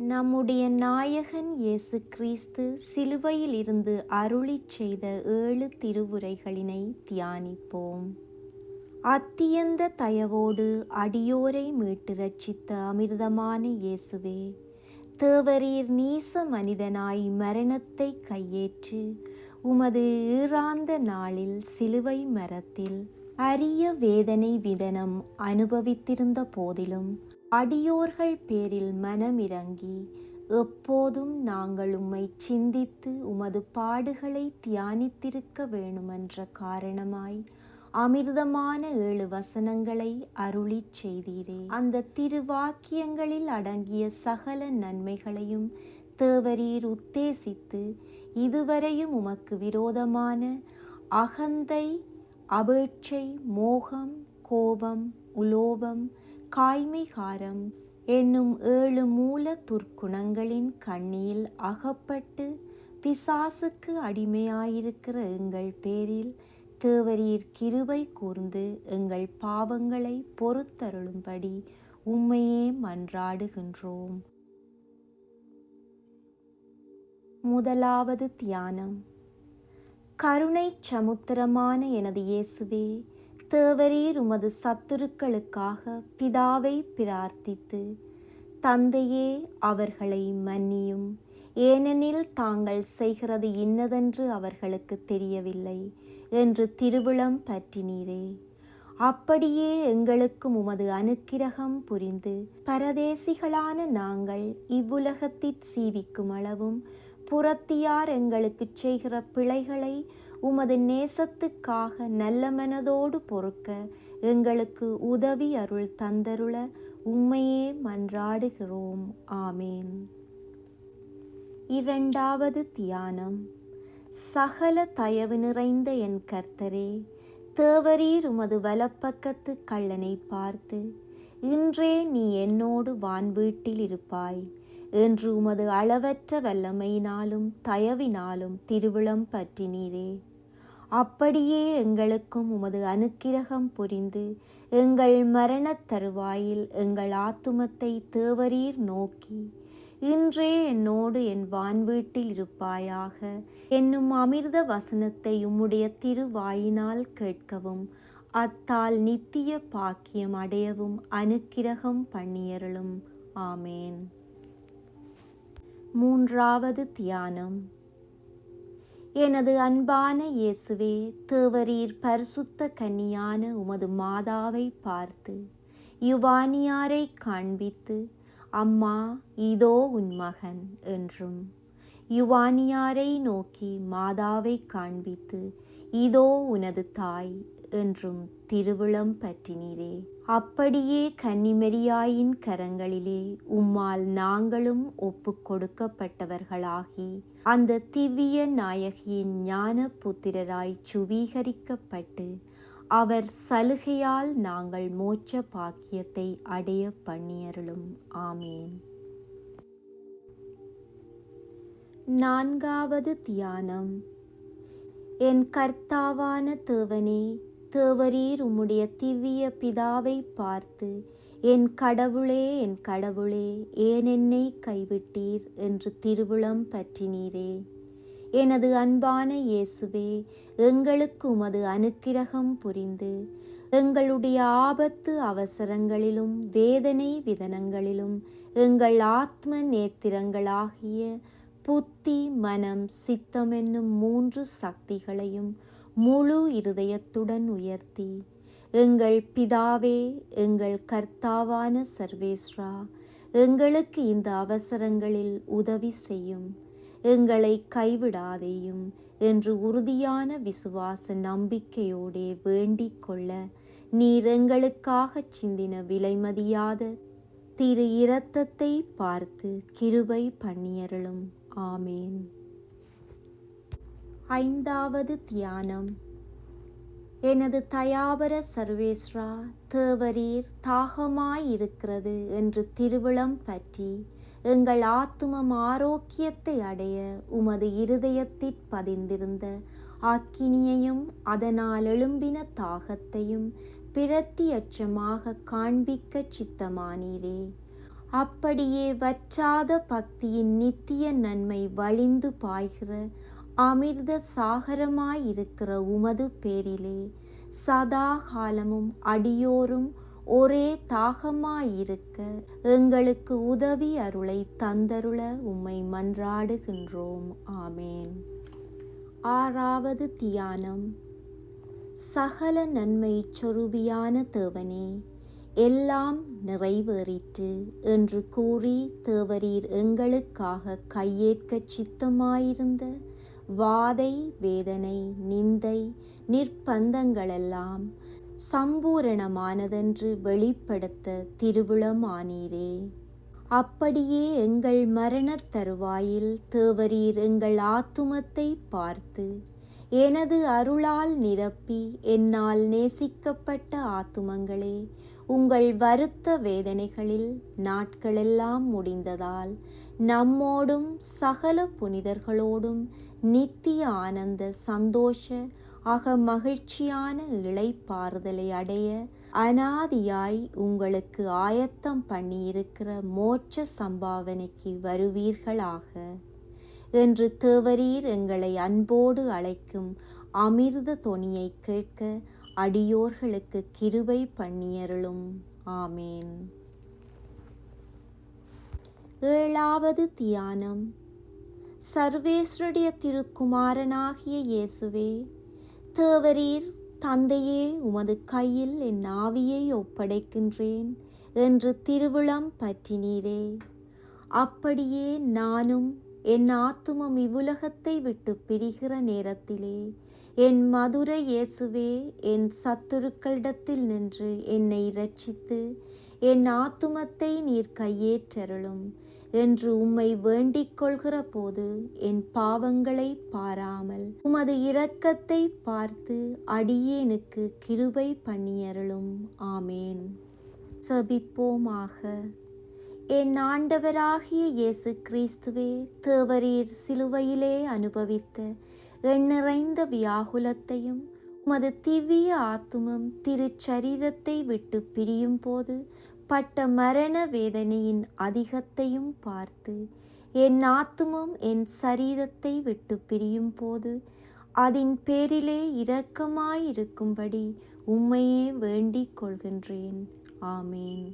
நம்முடைய நாயகன் இயேசு கிறிஸ்து சிலுவையில் இருந்து அருளிச் செய்த 7 திருவுரைகளினை தியானிப்போம். அத்தியந்த தயவோடு அடியோரை மீட்டு ரட்சித்த அமிர்தமான இயேசுவே, தேவரீர் நீச மனிதனாய் மரணத்தை கையேற்று உமது ஈறாந்த நாளில் சிலுவை மரத்தில் அரிய வேதனை விதனம் அனுபவித்திருந்த போதிலும் அடியோர்கள் பேரில் மனமிரங்கி எப்போதும் நாங்கள் உம்மை சிந்தித்து உமது பாடுகளை தியானித்திருக்க வேணுமென்ற காரணமாய் அமிர்தமான 7 வசனங்களை அருளிச் செய்தீரே. அந்த திருவாக்கியங்களில் அடங்கிய சகல நன்மைகளையும் தேவரீர் உத்தேசித்து இதுவரையும் உமக்கு விரோதமான அகந்தை, அபேட்சை, மோகம், கோபம், உலோபம், காய்மைகாரம் என்னும் 7 மூல துர்க்குணங்களின் கண்ணியில் அகப்பட்டு பிசாசுக்கு அடிமையாயிருக்கிற எங்கள் பேரில் தேவரீர் கிருபை கூர்ந்து எங்கள் பாவங்களை பொறுத்தருளும்படி உம்மையே மன்றாடுகின்றோம். முதலாவது தியானம். கருணை சமுத்திரமான எனது இயேசுவே, தேவரீர் உமது சத்துருக்களுக்காக பிதாவை பிரார்த்தித்து, தந்தையே அவர்களை மன்னியும், ஏனெனில் தாங்கள் செய்கிறது இன்னதென்று அவர்களுக்கு தெரியவில்லை என்று திருவிழம் பற்றினீரே. அப்படியே எங்களுக்கும் உமது அனுக்கிரகம் புரிந்து பரதேசிகளான நாங்கள் இவ்வுலகத்திற் சீவிக்கும் அளவும் புறத்தியார் எங்களுக்கு செய்கிற பிழைகளை உமது நேசத்துக்காக நல்ல மனதோடு பொறுக்க எங்களுக்கு உதவி அருள் தந்தருள உம்மையே மன்றாடுகிறோம். ஆமேன். இரண்டாவது தியானம். சகல தயவு நிறைந்த என் கர்த்தரே, தேவரீர் உமது வலப்பக்கத்து கள்ளனை பார்த்து, இன்றே நீ என்னோடு வான்வீட்டில் இருப்பாய் என்று உமது அளவற்ற வல்லமையினாலும் தயவினாலும் திருவிழம் பற்றினீரே. அப்படியே எங்களுக்கும் உமது அனுக்கிரகம் புரிந்து எங்கள் மரணத் தருவாயில் எங்கள் ஆத்துமத்தை தேவரீர் நோக்கி, இன்றே என்னோடு என் வான்வீட்டில் இருப்பாயாக என்னும் அமிர்த வசனத்தை உம்முடைய திருவாயினால் கேட்கவும் அத்தால் நித்திய பாக்கியம் அடையவும் அனுக்கிரகம் பண்ணியருளும். ஆமேன். மூன்றாவது தியானம். எனது அன்பான இயேசுவே, தேவரீர் பரிசுத்த கன்னியான உமது மாதாவை பார்த்து யுவானியாரை காண்பித்து, அம்மா இதோ உன் மகன் என்றும், யுவானியாரை நோக்கி மாதாவை காண்பித்து, இதோ உனது தாய் என்றும் திருவிழம் பற்றினீரே. அப்படியே கன்னிமரியாயின் கரங்களிலே உம்மால் நாங்களும் ஒப்பு கொடுக்கப்பட்டவர்களாகி அந்த திவ்ய நாயகியின் ஞான புத்திரராய் சுவீகரிக்கப்பட்டு அவர் சலுகையால் நாங்கள் மோட்ச பாக்கியத்தை அடைய பண்ணியருளும். ஆமேன். நான்காவது தியானம். என் கர்த்தாவான தேவனே, தேவரீர் உம்முடைய திவ்ய பிதாவை பார்த்து, என் கடவுளே, என் கடவுளே, ஏன் என்னை கைவிட்டீர் என்று திருவிழம் பற்றினீரே. எனது அன்பான இயேசுவே, எங்களுக்கு உமது அனுக்கிரகம் புரிந்து எங்களுடைய ஆபத்து அவசரங்களிலும் வேதனை விதனங்களிலும் எங்கள் ஆத்ம நேத்திரங்களாகிய புத்தி, மனம், சித்தம் என்னும் 3 சக்திகளையும் முழு இருதயத்துடன் உயர்த்தி, எங்கள் பிதாவே, எங்கள் கர்த்தாவான சர்வேஸ்வரா, எங்களுக்கு இந்த அவசரங்களில் உதவி செய்யும், எங்களை கைவிடாதேயும் என்று உறுதியான விசுவாச நம்பிக்கையோடே வேண்டிக் கொள்ள நீர் எங்களுக்காக சிந்தின விலைமதியாத திரு இரத்தத்தை பார்த்து கிருபை பண்ணியருளும். ஆமேன். ஐந்தாவது தியானம். எனது தயாபர சர்வேஸ்வரா, தேவரீர் தாகமாயிருக்கிறது என்று திருவிழம் பற்றி எங்கள் ஆத்துமம் ஆரோக்கியத்தை அடைய உமது இருதயத்திற் பதிந்திருந்த அக்கினியையும் அதனால் எழும்பின தாகத்தையும் பிரத்தியட்சமாக காண்பிக்க சித்தமானீரே. அப்படியே வற்றாத பக்தியின் நித்திய நன்மை வழிந்து பாய்கிற அமிர்த சாகரமாயிருக்கிற உமது பேரிலே சதா காலமும் அடியோரும் ஒரே தாகமாயிருக்க எங்களுக்கு உதவி அருளை தந்தருள உம்மை மன்றாடுகின்றோம். ஆமேன். ஆறாவது தியானம். சகல நன்மை சொரூபியான தேவனே, எல்லாம் நிறைவேறிற்று என்று கூறி தேவரீர் எங்களுக்காக கையேற்கச் சித்தமாயிருந்த வாதை, வேதனை, நிந்தை, நிர்பந்தங்களெல்லாம் சம்பூரணமானதென்று வெளிப்படுத்த திருவுளமானீரே. அப்படியே எங்கள் மரணத் தருவாயில் தேவரீர் எங்கள் ஆத்துமத்தை பார்த்து எனது அருளால் நிரப்பி என்னால் நேசிக்கப்பட்ட ஆத்துமங்களே, உங்கள் வருத்த வேதனைகளில் நாட்களெல்லாம் முடிந்ததால் நம்மோடும் சகல புனிதர்களோடும் நித்திய ஆனந்த சந்தோஷ மகிழ்ச்சியான இளைப்பாறுதலை அடைய அனாதியாய் உங்களுக்கு ஆயத்தம் பண்ணியிருக்கிற மோட்ச சம்பாவனைக்கு வருவீர்களாக என்று தேவரீர் எங்களை அன்போடு அழைக்கும் அமிர்த தொனியை கேட்க அடியோர்களுக்கு கிருபை பண்ணியருளும். ஆமேன். ஏழாவது தியானம். சர்வேஸ்வருடைய திருக்குமாரனாகிய இயேசுவே, தேவரீர் தந்தையே, உமது கையில் என் ஆவியை ஒப்படைக்கின்றேன் என்று திருவுளம் பற்றினீரே. அப்படியே நானும் என் ஆத்துமம் இவ்வுலகத்தை விட்டு பிரிகிற நேரத்திலே என் மதுர இயேசுவே, என் சத்துருக்களிடத்தில் நின்று என்னை இரட்சித்து என் ஆத்துமத்தை நீர் கையேற்றருளும் என்று உம்மை வேண்டிக் கொள்கிற போது என் பாவங்களை பாராமல் உமது இரக்கத்தை பார்த்து அடியேனுக்கு கிருபை பண்ணியருளும். ஆமேன். செபிப்போமாக. என் ஆண்டவராகிய இயேசு கிறிஸ்துவே, தேவரீர் சிலுவையிலே அனுபவித்த எண்ணிறைந்த வியாகுலத்தையும் உமது திவ்ய ஆத்துமம் திருச்சரீரத்தை விட்டு பிரியும் போது பட்ட மரண வேதனையின் அதிகத்தையும் பார்த்து என் ஆத்துமம் என் சரீரத்தை விட்டு பிரியும் போது அதன் பேரிலே இரக்கமாயிருக்கும்படி உம்மையே வேண்டிக் கொள்கின்றேன். ஆமேன்.